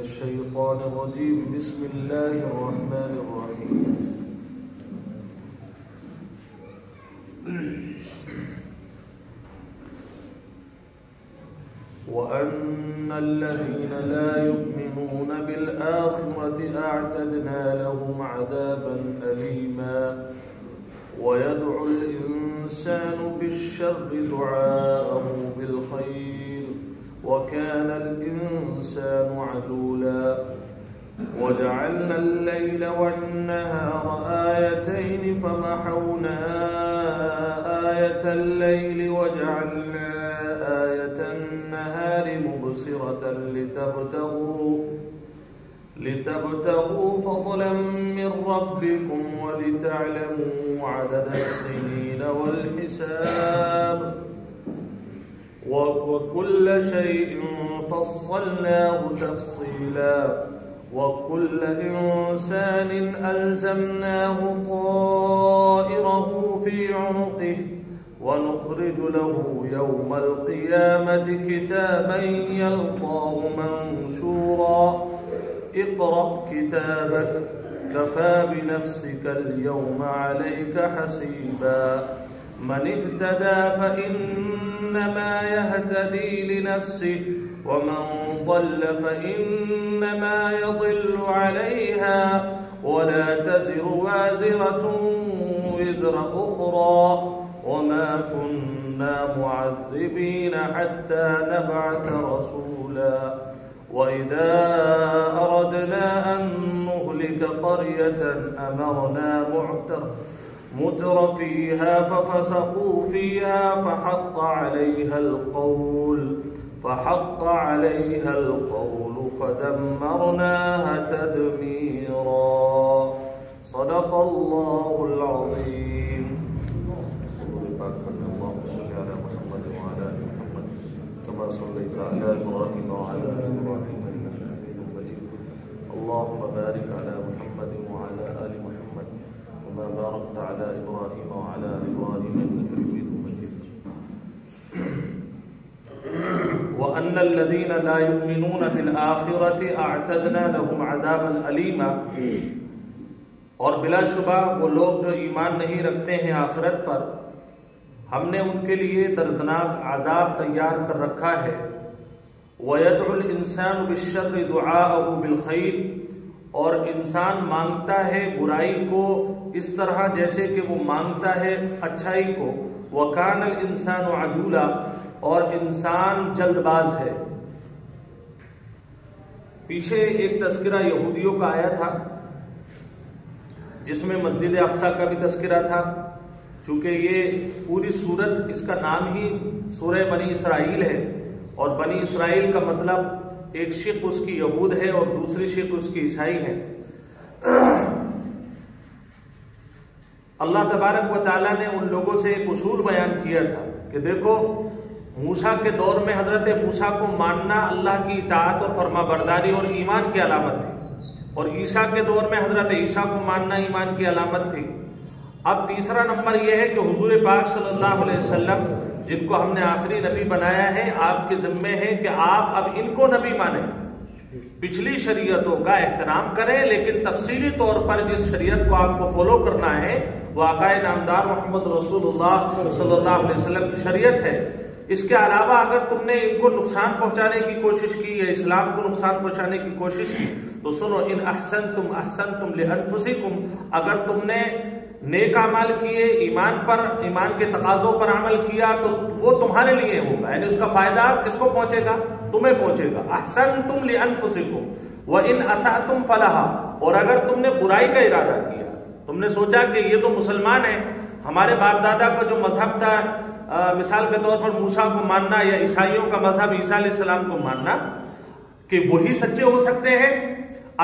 الشيطان الرجيم. بسم الله الرحمن الرحيم. وأن الذين لا يؤمنون بالآخرة أعتدنا لهم عذابا أليما ويدعو الإنسان بالشر دعاءه بالخير وكان الإنسان عجولا وجعلنا الليل والنهار آيتين فمحونا آية الليل وجعلنا آية النهار مبصرة لتبتغوا فضلا من ربكم ولتعلموا عدد السنين والحساب وكل شيء فصلناه تفصيلا وكل إنسان ألزمناه طائره في عنقه ونخرج له يوم القيامة كتابا يلقاه منشورا اقرأ كتابك كفى بنفسك اليوم عليك حسيبا من اهتدى فإنما يهتدي لنفسه ومن ضل فإنما يضل عليها ولا تزر وازرة وزر أخرى وما كنا معذبين حتى نبعث رسولا وإذا أردنا أن نهلك قرية أمرنا متر فيها ففسقوا فيها فحق عليها القول فدمرناها تدميرا. صدق الله العظيم. اللهم صل على محمد وعلى آل محمد كما صليت على إبراهيم وعلى آل إبراهيم إنك حميد مجيد. اللهم بارك على محمد وعلى آل محمد كما باركت على إبراهيم وعلى آل إبراهيم إنك حميد مجيد. وأن الذين لا يؤمنون بالآخرة أعتدنا لهم عذابا أليما. اور بلا شبہ وہ لوگ جو ایمان نہیں رکھتے ہیں آخرت پر، ہم نے ان کے لیے دردناک عذاب تیار کر رکھا ہے. وَيَدْعُ الْإِنسَانُ بِالشَّرِّ دُعَاءَهُ بِالْخَيْرِ، اور انسان مانگتا ہے برائی کو اس طرح جیسے کہ وہ مانگتا ہے اچھائی کو. وَكَانَ الْإِنسَانُ عَجُولًا، اور انسان جلد باز ہے. پیچھے ایک تذکرہ یہودیوں کا آیا تھا جس میں مسجد اقصیٰ کا بھی تذکرہ تھا. چونکہ یہ پوری سورت، اس کا نام ہی سورہ بنی اسرائیل ہے، اور بنی اسرائیل کا مطلب ایک شق اس کی یہود ہے اور دوسری شق اس کی عیسائی ہے. اللہ تبارک و تعالیٰ نے ان لوگوں سے ایک اصول بیان کیا تھا کہ دیکھو، موسیٰ کے دور میں حضرت موسیٰ کو ماننا اللہ کی اطاعت اور فرما برداری اور ایمان کی علامت تھی، اور عیسیٰ کے دور میں حضرت عیسیٰ کو ماننا ایمان کی علامت تھی. اب تیسرا نمبر یہ ہے کہ حضور پاک صلی اللہ علیہ وسلم، جن کو ہم نے آخری نبی بنایا ہے، آپ کے ذمے ہے کہ آپ اب ان کو نبی مانیں، پچھلی شریعتوں کا احترام کریں، لیکن تفصیلی طور پر جس شریعت کو آپ کو فالو کرنا ہے وہ آقا نامدار محمد رسول اللہ صلی اللہ علیہ وسلم کی شریعت ہے. اس کے علاوہ اگر تم نے ان کو نقصان پہنچانے کی کوشش کی یا اسلام کو نقصان پہنچانے کی کوشش کی تو سنو، ان احسنتم احسنتم لانفسکم، اگر تم نے نیک اعمال کیے، ایمان کے تقاضوں پر عمل کیا تو وہ تمہارے لیے ہوگا، یعنی اس کا فائدہ کس کو پہنچے گا؟ تمہیں پہنچے گا. احسنتم لانفسکم وان اسأتم فلہا، اور اگر تم نے برائی کا ارادہ کیا، تم نے سوچا کہ یہ تو مسلمان ہیں، ہمارے باپ دادا کا جو مذہب تھا، مثال کے طور پر موسیٰ کو ماننا یا عیسائیوں کا مذہب عیسیٰ علیہ السلام کو ماننا کہ وہی سچے ہو سکتے ہیں،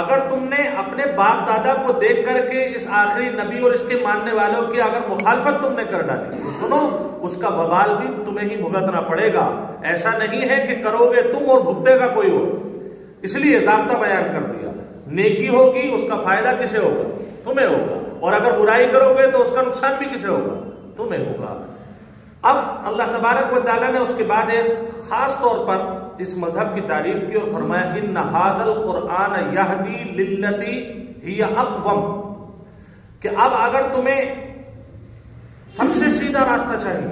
اگر تم نے اپنے باپ دادا کو دیکھ کر کے اس آخری نبی اور اس کے ماننے والوں کی اگر مخالفت تم نے کر ڈالی تو سنو، اس کا وبال بھی تمہیں ہی بھگتنا پڑے گا. ایسا نہیں ہے کہ کرو گے تم اور بھگتے گا کوئی اور. اس لیے ضابطہ بیان کر دیا، نیکی ہوگی اس کا فائدہ کسے ہوگا؟ تمہیں ہوگا، اور اگر برائی کرو گے تو اس کا نقصان بھی کسے ہوگا؟ تمہیں ہوگا. اب اللہ تبارک و تعالیٰ نے اس کے بعد ایک خاص طور پر اس مذہب کی تعریف کی اور فرمایا ان ھذا القرآن یہدی للتی ہی اقوم، کہ اب اگر تمہیں سب سے سیدھا راستہ چاہیے،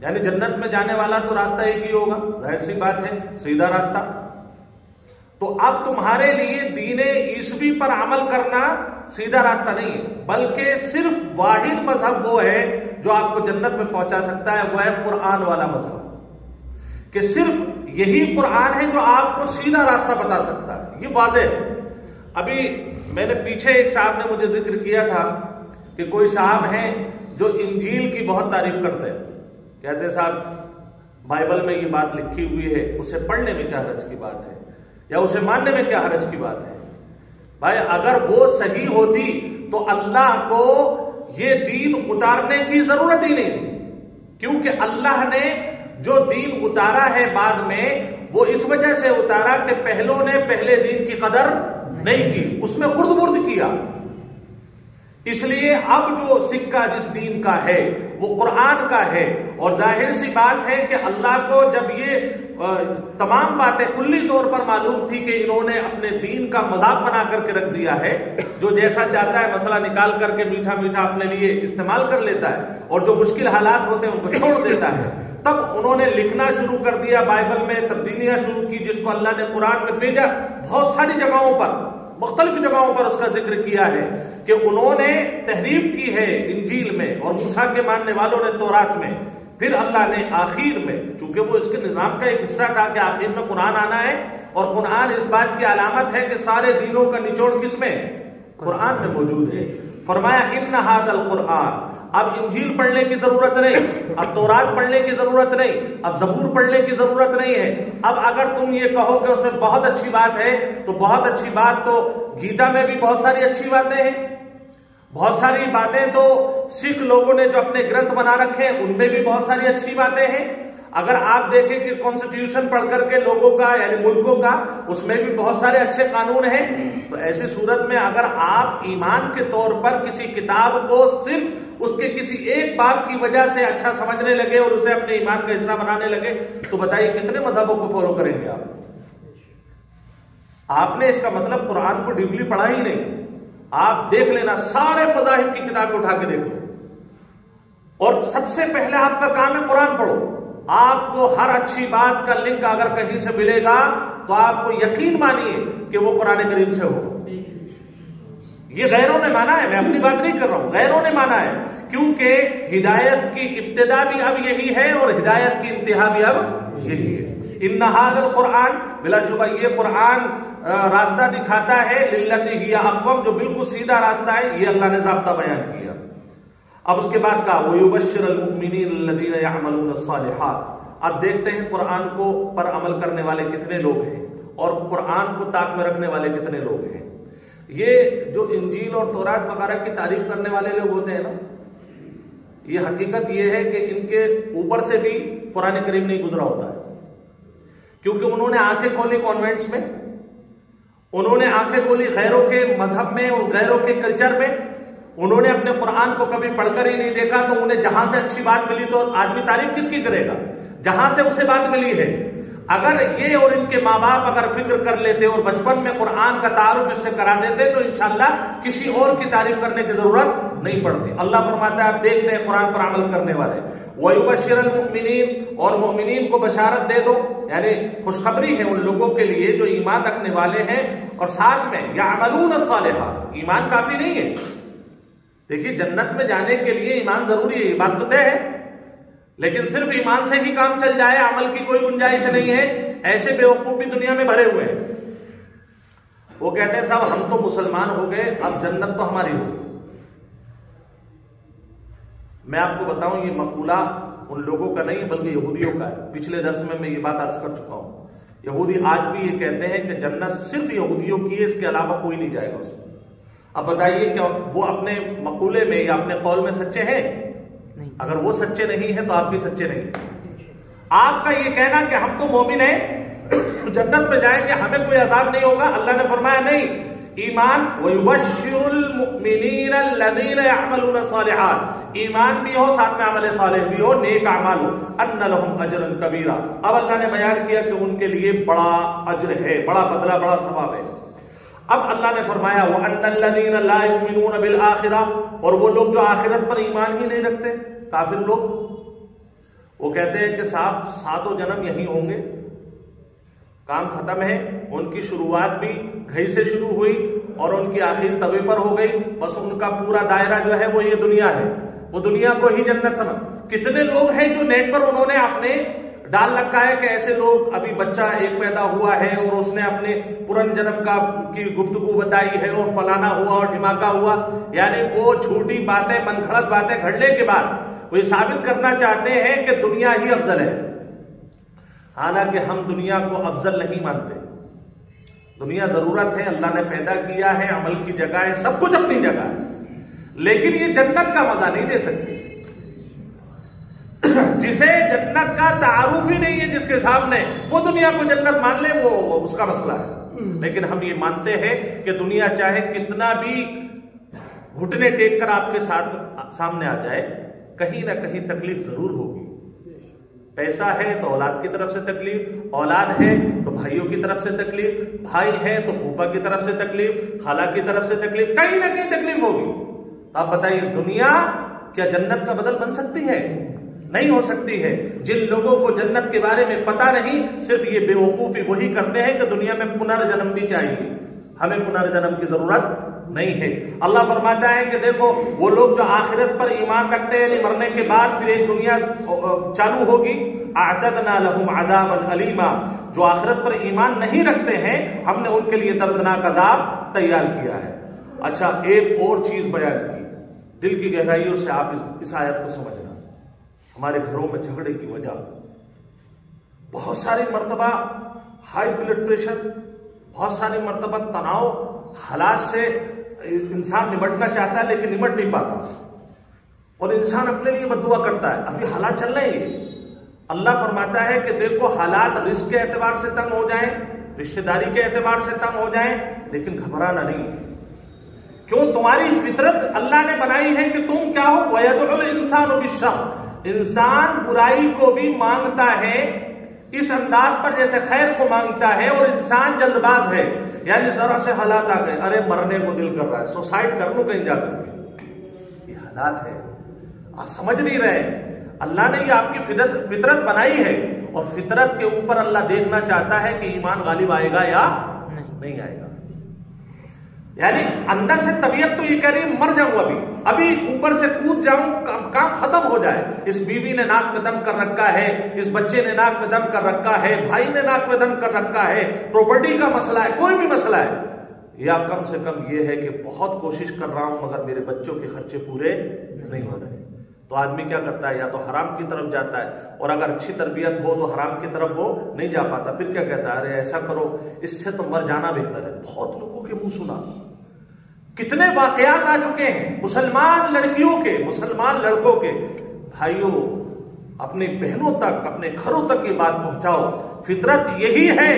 یعنی جنت میں جانے والا تو راستہ ایک ہی ہوگا، ظاہر سی بات ہے سیدھا راستہ، تو اب تمہارے لیے دین عیسوی پر عمل کرنا سیدھا راستہ نہیں ہے، بلکہ صرف واحد مذہب وہ ہے جو آپ کو جنت میں پہنچا سکتا ہے، وہ ہے قرآن والا مذہب، کہ صرف یہی قرآن ہے جو آپ کو سیدھا راستہ بتا سکتا ہے، یہ واضح ہے۔ ابھی میں نے پیچھے ایک صاحب نے مجھے ذکر کیا تھا کہ کوئی صاحب ہیں جو انجیل کی بہت تعریف کرتے ہیں، کہتے ہیں صاحب بائبل میں یہ بات لکھی ہوئی ہے، اسے پڑھنے میں کیا حرج کی بات ہے، یا اسے ماننے میں کیا حرج کی بات ہے؟ بھائی اگر وہ صحیح ہوتی تو اللہ کو یہ دین اتارنے کی ضرورت ہی نہیں تھی، کیونکہ اللہ نے جو دین اتارا ہے بعد میں وہ اس وجہ سے اتارا کہ پہلوں نے پہلے دین کی قدر نہیں کی، اس میں خرد برد کیا، اس لیے اب جو سکہ جس دین کا ہے وہ قرآن کا ہے، اور ظاہر سی بات ہے کہ اللہ کو جب یہ تمام باتیں کلی طور پر معلوم تھی کہ انہوں نے اپنے دین کا مذاق بنا کر کے رکھ دیا ہے، جو جیسا چاہتا ہے مسئلہ نکال کر کے میٹھا میٹھا اپنے لیے استعمال کر لیتا ہے، اور جو مشکل حالات ہوتے ہیں ان کو چھوڑ دیتا ہے، تب انہوں نے لکھنا شروع کر دیا، بائبل میں تبدیلیاں شروع کی، جس کو اللہ نے قرآن میں بھیجا، بہت ساری جگہوں پر مختلف جگہوں پر اس کا ذکر کیا ہے کہ انہوں نے تحریف کی ہے انجیل میں، اور موسیٰ کے ماننے والوں نے تورات میں، پھر اللہ نے آخر میں، چونکہ وہ اس کے نظام کا ایک حصہ تھا کہ آخر میں قرآن آنا ہے، اور قرآن اس بات کی علامت ہے کہ سارے دینوں کا نچوڑ کس میں؟ قرآن میں موجود ہے، فرمایا ان ھذا القرآن، اب انجیل پڑھنے کی ضرورت نہیں، اب تورات پڑھنے کی ضرورت نہیں، اب زبور پڑھنے کی ضرورت نہیں ہے، اب اگر تم یہ کہو کہ اس میں بہت اچھی بات ہے تو بہت اچھی بات تو گیتا میں بھی بہت ساری اچھی باتیں ہیں، بہت ساری باتیں تو سکھ لوگوں نے جو اپنے گرنتھ بنا رکھے ہیں ان میں بھی بہت ساری اچھی باتیں ہیں، اگر آپ دیکھیں کہ کانسٹیٹیوشن پڑھ کر کے لوگوں کا یعنی ملکوں کا اس میں بھی بہت سارے اچھے قانون ہیں، تو ایسی صورت میں اگر آپ ایمان کے طور پر کسی کتاب کو صرف اس کے کسی ایک باب کی وجہ سے اچھا سمجھنے لگے اور اسے اپنے ایمان کا حصہ بنانے لگے تو بتائیے کتنے مذہبوں کو فالو کریں گے آپ نے اس کا مطلب قرآن کو ڈیپلی پڑھا ہی نہیں۔ آپ دیکھ لینا سارے مذاہب کی کتابیں اٹھا کے دیکھ لو، اور سب سے پہلے آپ کا کام ہے قرآن پڑھو، آپ کو ہر اچھی بات کا لنک اگر کہیں سے ملے گا تو آپ کو یقین مانیے کہ وہ قرآن کریم سے ہو۔ یہ غیروں نے مانا ہے، میں اپنی بات نہیں کر رہا ہوں، غیروں نے مانا ہے، کیونکہ ہدایت کی ابتدا بھی اب یہی ہے اور ہدایت کی انتہا بھی اب یہی ہے۔ ان ھذا القرآن، بلا شبہ یہ قرآن راستہ دکھاتا ہے، للتی ہی اقوم، جو بالکل سیدھا راستہ ہے، یہ اللہ نے ضابطہ بیان کیا۔ اب اس کے بعد کہا وَيُبَشِّرَ الْمُؤْمِنِينَ الَّذِينَ يَعْمَلُونَ الصَّالِحَاتِ، اب دیکھتے ہیں قرآن کو پر عمل کرنے والے کتنے لوگ ہیں اور قرآن کو طاق میں رکھنے والے کتنے لوگ ہیں۔ یہ جو انجیل اور تورات وغیرہ کی تعریف کرنے والے لوگ ہوتے ہیں نا، یہ حقیقت یہ ہے کہ ان کے اوپر سے بھی قرآن کریم نہیں گزرا ہوتا ہے، کیونکہ انہوں نے آنکھیں کھولی کانوینٹس میں، انہوں نے آنکھیں کھولی غیروں کے مذہب میں اور غیروں کے کلچر میں، انہوں نے اپنے قرآن کو کبھی پڑھ کر ہی نہیں دیکھا، تو انہیں جہاں سے اچھی بات ملی تو آدمی تعریف کس کی کرے گا؟ جہاں سے اسے بات ملی ہے۔ اگر یہ اور ان کے ماں باپ اگر فکر کر لیتے اور بچپن میں قرآن کا تعارف اس سے کرا دیتے تو انشاءاللہ کسی اور کی تعریف کرنے کی ضرورت نہیں پڑتی۔ اللہ فرماتا ہے آپ دیکھتے ہیں قرآن پر عمل کرنے والے، وَيُبَشِّرَ الْمُؤْمِنِينَ، اور مومنین کو بشارت دے دو، یعنی خوشخبری ہے ان لوگوں کے لیے جو ایمان رکھنے والے ہیں، اور ساتھ میں يَعْمَلُونَ الصَّالِحَاتِ، ایمان کافی نہیں ہے، دیکھیے جنت میں جانے کے لیے ایمان ضروری ہے، یہ بات تو طے ہے، لیکن صرف ایمان سے ہی کام چل جائے عمل کی کوئی گنجائش نہیں ہے، ایسے بیوقوف بھی دنیا میں بھرے ہوئے ہیں۔ وہ کہتے ہیں صاحب ہم تو مسلمان ہو گئے، اب جنت تو ہماری ہوگی۔ میں آپ کو بتاؤں یہ مقولہ ان لوگوں کا نہیں بلکہ یہودیوں کا ہے، پچھلے درس میں یہ بات عرض کر چکا ہوں۔ یہودی آج بھی یہ کہتے ہیں کہ جنت صرف یہودیوں کی ہے، اس کے علاوہ کوئی نہیں جائے گا اس میں۔ اب بتائیے کیا وہ اپنے مقولے میں یا اپنے قول میں سچے ہیں؟ اگر وہ سچے نہیں ہیں تو آپ بھی سچے نہیں۔ آپ کا یہ کہنا کہ ہم تو مومن ہیں جنت میں جائیں گے ہمیں کوئی عذاب نہیں ہوگا، اللہ نے فرمایا نہیں، ایمان وَيُبَشِّرُ الْمُؤْمِنِينَ الَّذِينَ يَعْمَلُونَ الصَّالِحَاتِ، ایمان بھی ہو ساتھ میں عمل صالح بھی ہو، نیک اعمال ہو، أَنَّ لَهُمْ أَجْرًا كَبِيرًا، اب اللہ نے بیان کیا کہ ان کے لیے بڑا اجر ہے، بڑا بدلہ، بڑا ثواب ہے۔ اب اللہ نے فرمایا وَأَنَّ الَّذِينَ لَا يُؤْمِنُونَ بِالْآخِرَةِ، اور وہ لوگ جو آخرت پر ایمان ہی نہیں رکھتے، کافر لوگ، وہ کہتے ہیں کہ صاحب ساتوں جنم یہی ہوں گے، کام ختم ہے، ان کی شروعات بھی گھئی سے شروع ہوئی اور ان کی آخر توے پر ہو گئی، بس ان کا پورا دائرہ جو ہے وہ یہ دنیا ہے، وہ دنیا کو ہی جنت سمجھ۔ کتنے لوگ ہیں جو نیٹ پر انہوں نے اپنے ڈال رکھا ہے کہ ایسے لوگ، ابھی بچہ ایک پیدا ہوا ہے اور اس نے اپنے پرن جنم کی گفتگو بتائی ہے اور فلانا ہوا اور دھماکہ ہوا، یعنی وہ جھوٹی باتیں، من گھڑت باتیں گھڑنے کے بعد وہ یہ ثابت کرنا چاہتے ہیں کہ دنیا ہی افضل ہے، حالانکہ ہم دنیا کو افضل نہیں مانتے۔ دنیا ضرورت ہے، اللہ نے پیدا کیا ہے، عمل کی جگہ ہے، سب کچھ اپنی جگہ ہے، لیکن یہ جنت کا مزہ نہیں دے سکتی۔ جسے جنت کا تعارف ہی نہیں ہے جس کے سامنے، وہ دنیا کو جنت مان لے، وہ اس کا مسئلہ ہے۔ لیکن ہم یہ مانتے ہیں کہ دنیا چاہے کتنا بھی گھٹنے ٹیک کر آپ کے سامنے آ جائے، کہیں نہ کہیں تکلیف ضرور ہوگی۔ پیسہ ہے تو اولاد کی طرف سے تکلیف، اولاد ہے تو بھائیوں کی طرف سے تکلیف، بھائی ہے تو پھوپھا کی طرف سے تکلیف، خالہ کی طرف سے تکلیف، کہیں نہ کہیں تکلیف ہوگی۔ تو آپ بتائیے دنیا کیا جنت کا بدل بن سکتی ہے؟ نہیں ہو سکتی ہے۔ جن لوگوں کو جنت کے بارے میں پتہ نہیں، صرف یہ بے وقوفی وہی کرتے ہیں کہ دنیا میں پنرجنم بھی چاہیے، ہمیں پنرجنم کی ضرورت نہیں ہے۔ اللہ فرماتا ہے کہ دیکھو وہ لوگ جو آخرت پر ایمان رکھتے ہیں، یعنی مرنے کے بعد پھر ایک دنیا چالو ہوگی، اعتدنا لهم عذابا الیما، جو آخرت پر ایمان نہیں رکھتے ہیں ہم نے ان کے لیے دردناک عذاب تیار کیا ہے۔ اچھا ایک اور چیز بیان کی، دل کی گہرائیوں سے آپ اس آیت کو سمجھنا۔ ہمارے گھروں میں جھگڑے کی وجہ بہت ساری مرتبہ ہائی بلڈ پریشر، بہت ساری مرتبہ تناؤ، حالات سے انسان نمٹنا چاہتا ہے لیکن نمٹ نہیں پاتا، اور انسان اپنے لیے بد دعا کرتا ہے۔ ابھی حالات چل رہے ہیں، اللہ فرماتا ہے کہ دیکھو حالات رزق کے اعتبار سے تنگ ہو جائیں، رشتہ داری کے اعتبار سے تنگ ہو جائیں، لیکن گھبرانا نہیں۔ کیوں؟ تمہاری فطرت اللہ نے بنائی ہے کہ تم کیا ہو، وَيَدْعُ الْإِنسَانُ بِالشَّرِّ، انسان برائی کو بھی مانگتا ہے اس انداز پر جیسے خیر کو مانگتا ہے، اور انسان جلد باز ہے، یعنی ذرا سے حالات آ گئے، ارے مرنے کو دل کر رہا ہے، سوسائڈ کر لوں کہیں جا کر۔ یہ حالات ہے، آپ سمجھ نہیں رہے۔ اللہ نے یہ آپ کی فطرت بنائی ہے، اور فطرت کے اوپر اللہ دیکھنا چاہتا ہے کہ ایمان غالب آئے گا یا نہیں آئے گا۔ یعنی اندر سے طبیعت تو یہ کہہ رہی ہے مر جاؤں، ابھی اوپر سے کود جاؤں، کام ختم ہو جائے۔ اس بیوی نے ناک میں دم کر رکھا ہے، اس بچے نے ناک میں دم کر رکھا ہے، بھائی نے ناک میں دم کر رکھا ہے، پراپرٹی کا مسئلہ ہے، کوئی بھی مسئلہ ہے، یا کم سے کم یہ ہے کہ بہت کوشش کر رہا ہوں مگر میرے بچوں کے خرچے پورے نہیں ہو رہے، تو آدمی کیا کرتا ہے، یا تو حرام کی طرف جاتا ہے، اور اگر اچھی تربیت ہو تو حرام کی طرف وہ نہیں جا پاتا، پھر کیا کہتا ہے، ارے ایسا کرو، اس سے تو مر جانا بہتر ہے۔ بہت لوگوں کے منہ سنا، کتنے واقعات آ چکے ہیں مسلمان لڑکیوں کے، مسلمان لڑکوں کے۔ بھائیوں اپنی بہنوں تک، اپنے گھروں تک یہ بات پہنچاؤ، فطرت یہی ہے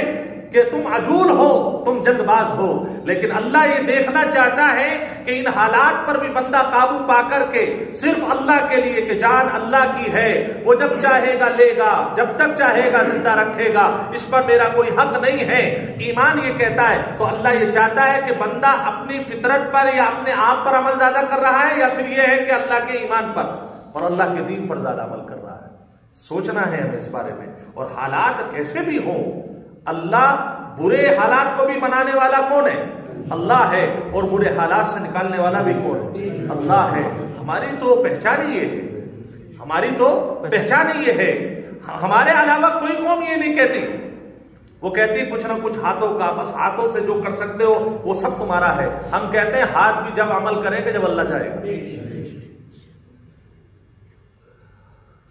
کہ تم عجول ہو، تم جلد باز ہو، لیکن اللہ یہ دیکھنا چاہتا ہے کہ ان حالات پر بھی بندہ قابو پا کر کے صرف اللہ کے لیے، کہ جان اللہ کی ہے، وہ جب چاہے گا لے گا، جب تک چاہے گا زندہ رکھے گا، اس پر میرا کوئی حق نہیں ہے۔ ایمان یہ کہتا ہے، تو اللہ یہ چاہتا ہے کہ بندہ اپنی فطرت پر یا اپنے آپ پر عمل زیادہ کر رہا ہے، یا پھر یہ ہے کہ اللہ کے ایمان پر اور اللہ کے دین پر زیادہ عمل کر رہا ہے۔ سوچنا ہے ہمیں اس بارے میں، اور حالات کیسے بھی ہوں، اللہ برے حالات کو بھی بنانے والا کون ہے؟ اللہ ہے، اور برے حالات سے نکالنے والا بھی کون ہے؟ اللہ ہے۔ ہماری تو پہچان ہی یہ ہے، ہماری تو پہچان ہی یہ ہے، ہمارے علاوہ کوئی قوم یہ نہیں کہتی، وہ کہتی کچھ نہ کچھ ہاتھوں کا، بس ہاتھوں سے جو کر سکتے ہو وہ سب تمہارا ہے۔ ہم کہتے ہیں ہاتھ بھی جب عمل کریں گے جب اللہ چاہے گا۔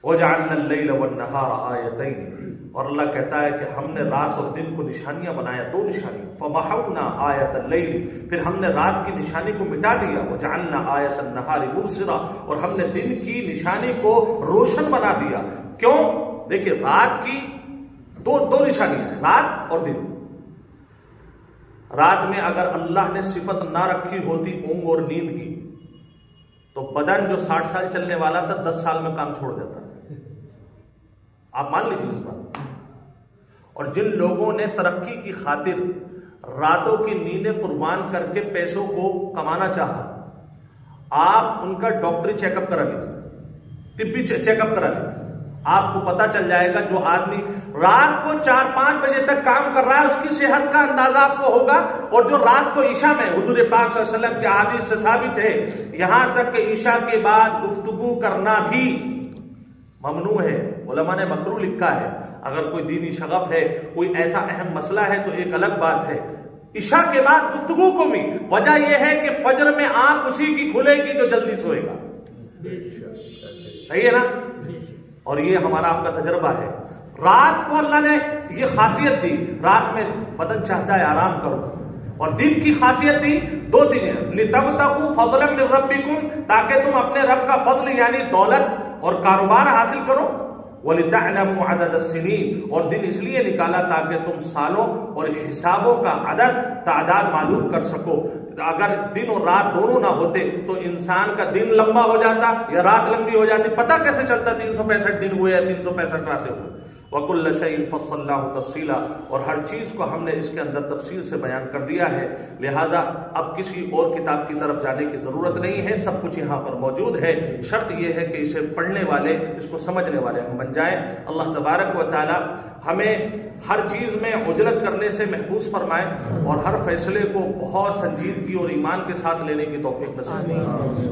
وَجَعَلْنَا اللَّيْلَ وَالنَّهَارَ آيَتَيْنِ، اور اللہ کہتا ہے کہ ہم نے رات اور دن کو نشانیاں بنایا، دو نشانی۔ فَمَحَوْنَا آيَةَ اللَّيْلِ، پھر ہم نے رات کی نشانی کو مٹا دیا۔ وَجَعَلْنَا آيَةَ النَّهَارِ مُبْصِرَةً، اور ہم نے دن کی نشانی کو روشن بنا دیا۔ کیوں؟ دیکھیں رات کی دو نشانیاں ہیں، رات اور دن۔ رات میں اگر اللہ نے صفت نہ رکھی ہوتی اونگ اور نیند کی تو بدن جو 60 سال چلنے والا تھا 10 سال میں کام چھوڑ دیتا. آپ مان لیجیے اس بات. اور جن لوگوں نے ترقی کی خاطر راتوں کی نیندیں قربان کر کے پیسوں کو کمانا چاہا, آپ ان کا ڈاکٹری چیک اپ کرا لیجیے, طبی چیک اپ کرا لیجیے, آپ کو پتا چل جائے گا جو آدمی رات کو 4-5 بجے تک کام کر رہا ہے اس کی صحت کا اندازہ آپ کو ہوگا, اور جو رات کو عشاء میں حضور پاک صلی اللہ علیہ وسلم کے احادیث سے ثابت ہے یہاں تک کہ عشاء کے بعد گفتگو کرنا بھی ممنوع ہے. علماء نے مکروہ لکھا ہے. اگر کوئی دینی شغف ہے, کوئی ایسا اہم مسئلہ ہے تو ایک الگ بات ہے. عشاء کے بعد گفتگو کو بھی وجہ یہ ہے کہ فجر میں آنکھ اسی کی کھلے گی جو جلدی سوئے گا. صحیح ہے نا؟ اور یہ ہمارا آپ کا تجربہ ہے. رات کو اللہ نے یہ خاصیت دی, رات میں بدن چاہتا ہے آرام کرو, اور دن کی خاصیت دی 2 دن لِتَبْتَغُوا فَضْلًا مِّن رَبِّكُمْ, تاکہ تم اپنے رب کا فضل یعنی دولت اور کاروبار حاصل کرو, وَلِتَعْلَمُوا عَدَدَ السِّنِينَ, اور دن اس لیے نکالا تاکہ تم سالوں اور حسابوں کا عدد تعداد معلوم کر سکو. اگر دن اور رات دونوں نہ ہوتے تو انسان کا دن لمبا ہو جاتا یا رات لمبی ہو جاتی, پتہ کیسے چلتا 365 دن ہوئے یا 365 راتیں ہوئے. وَكُلَّ شَيْءٍ فَصَّلْنَاهُ تَفْصِيلًا, اور ہر چیز کو ہم نے اس کے اندر تفصیل سے بیان کر دیا ہے. لہٰذا اب کسی اور کتاب کی طرف جانے کی ضرورت نہیں ہے, سب کچھ یہاں پر موجود ہے. شرط یہ ہے کہ اسے پڑھنے والے, اس کو سمجھنے والے ہم بن جائیں. اللہ تبارک و تعالی ہمیں ہر چیز میں عجلت کرنے سے محفوظ فرمائے, اور ہر فیصلے کو بہت سنجیدگی اور ایمان کے ساتھ لینے کی توفیق نصیب فرمائے.